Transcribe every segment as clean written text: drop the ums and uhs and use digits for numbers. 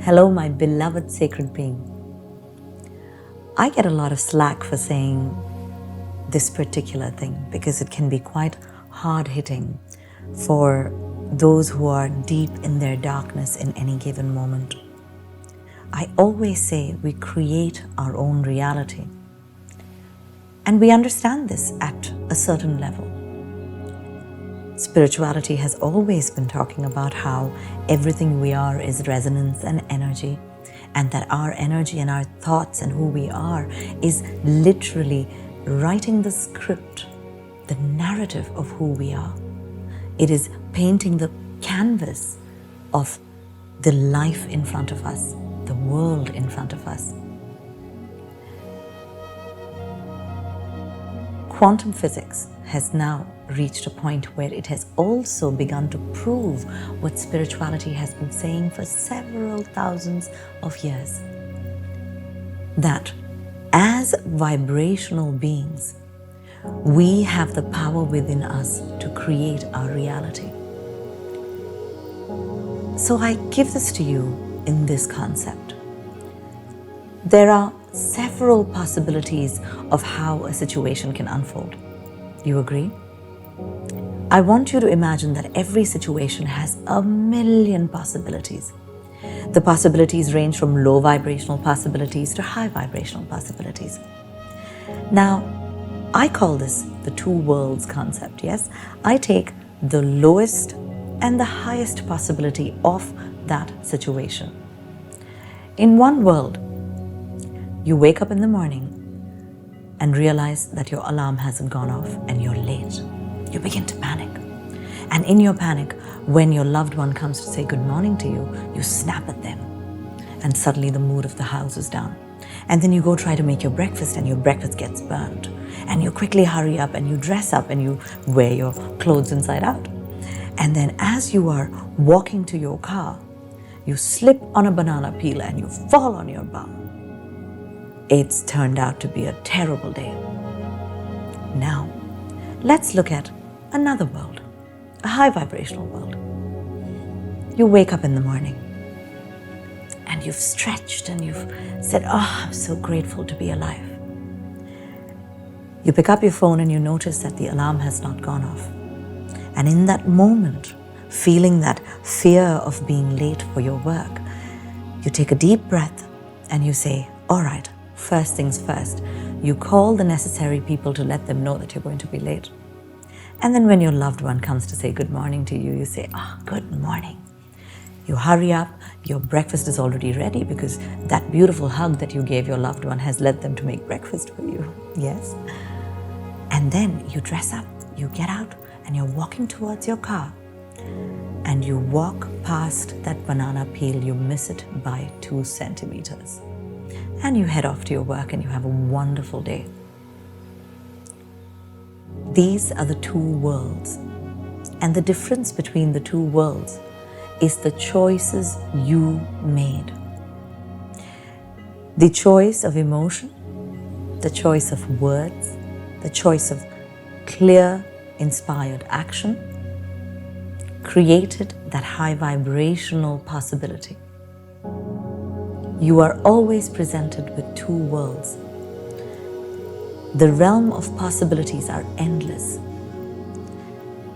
Hello, my beloved sacred being. I get a lot of slack for saying this particular thing because it can be quite hard-hitting for those who are deep in their darkness in any given moment. I always say we create our own reality, and we understand this at a certain level. Spirituality has always been talking about how everything we are is resonance and energy, and that our energy and our thoughts and who we are is literally writing the script, the narrative of who we are. It is painting the canvas of the life in front of us, the world in front of us. Quantum physics has now reached a point where it has also begun to prove what spirituality has been saying for several thousands of years. That as vibrational beings, we have the power within us to create our reality. So I give this to you in this concept. There are several possibilities of how a situation can unfold. You agree? I want you to imagine that every situation has a million possibilities. The possibilities range from low vibrational possibilities to high vibrational possibilities. Now, I call this the two worlds concept, yes? I take the lowest and the highest possibility of that situation. In one world, you wake up in the morning and realize that your alarm hasn't gone off and you're late. You begin to panic. And in your panic, when your loved one comes to say good morning to you, you snap at them. And suddenly the mood of the house is down. And then you go try to make your breakfast and your breakfast gets burnt. And you quickly hurry up and you dress up and you wear your clothes inside out. And then as you are walking to your car, you slip on a banana peel and you fall on your bum. It's turned out to be a terrible day. Now, let's look at another world, a high vibrational world. You wake up in the morning and you've stretched and you've said, oh, I'm so grateful to be alive. You pick up your phone and you notice that the alarm has not gone off. And in that moment, feeling that fear of being late for your work, you take a deep breath and you say, all right, first things first. You call the necessary people to let them know that you're going to be late. And then when your loved one comes to say good morning to you, you say, good morning. You hurry up, your breakfast is already ready because that beautiful hug that you gave your loved one has led them to make breakfast for you, yes? And then you dress up, you get out, and you're walking towards your car. And you walk past that banana peel, you miss it by 2 centimeters. And you head off to your work and you have a wonderful day. These are the two worlds. And the difference between the two worlds is the choices you made. The choice of emotion, the choice of words, the choice of clear, inspired action created that high vibrational possibility. You are always presented with two worlds. The realm of possibilities are endless.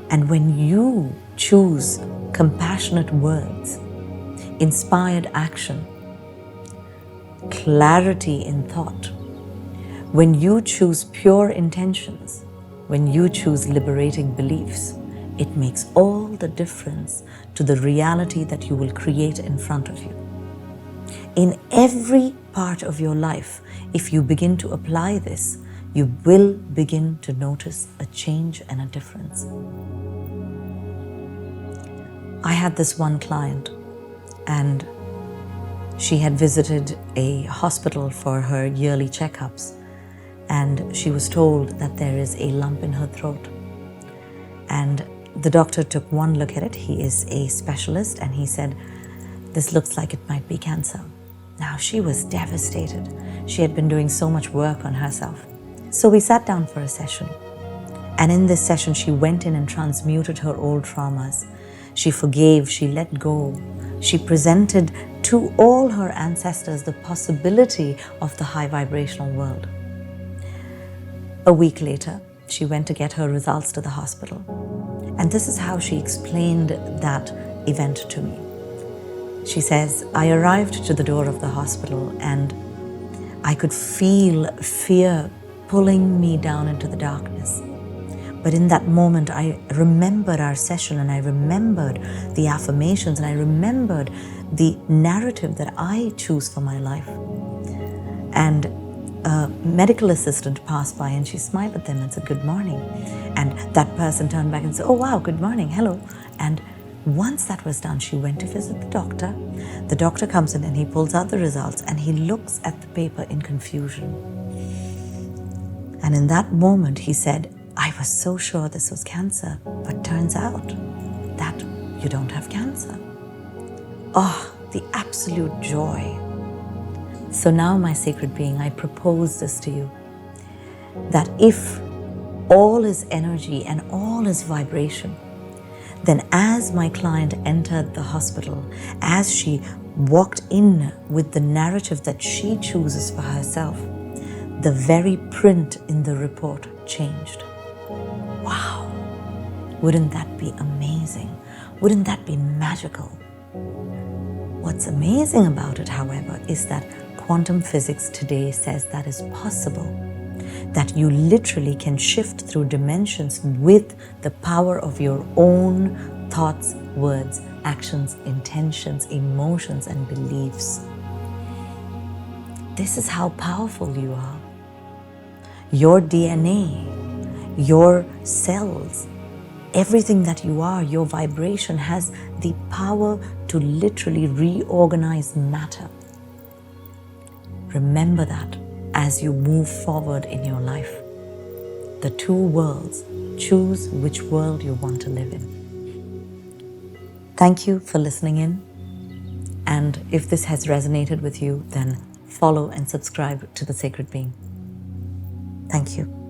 And when you choose compassionate words, inspired action, clarity in thought, when you choose pure intentions, when you choose liberating beliefs, it makes all the difference to the reality that you will create in front of you. In every part of your life, if you begin to apply this, you will begin to notice a change and a difference. I had this one client and she had visited a hospital for her yearly checkups, and she was told that there is a lump in her throat. And the doctor took one look at it. He is a specialist and he said, this looks like it might be cancer. Now she was devastated. She had been doing so much work on herself. So we sat down for a session. And in this session, she went in and transmuted her old traumas. She forgave, she let go. She presented to all her ancestors the possibility of the high vibrational world. A week later, she went to get her results to the hospital. And this is how she explained that event to me. She says, I arrived to the door of the hospital and I could feel fear pulling me down into the darkness. But in that moment, I remembered our session and I remembered the affirmations and I remembered the narrative that I choose for my life. And a medical assistant passed by and she smiled at them and said, good morning. And that person turned back and said, oh wow, good morning, hello. And once that was done, she went to visit the doctor. The doctor comes in and he pulls out the results and he looks at the paper in confusion. And in that moment, he said, I was so sure this was cancer, but turns out that you don't have cancer. Oh, the absolute joy. So now, my sacred being, I propose this to you, that if all is energy and all is vibration, then as my client entered the hospital, as she walked in with the narrative that she chooses for herself, the very print in the report changed. Wow! Wouldn't that be amazing? Wouldn't that be magical? What's amazing about it, however, is that quantum physics today says that is possible. That you literally can shift through dimensions with the power of your own thoughts, words, actions, intentions, emotions, and beliefs. This is how powerful you are. Your DNA, your cells, everything that you are, your vibration has the power to literally reorganize matter. Remember that as you move forward in your life. The two worlds, choose which world you want to live in. Thank you for listening in. And if this has resonated with you, then follow and subscribe to The Sacred Being. Thank you.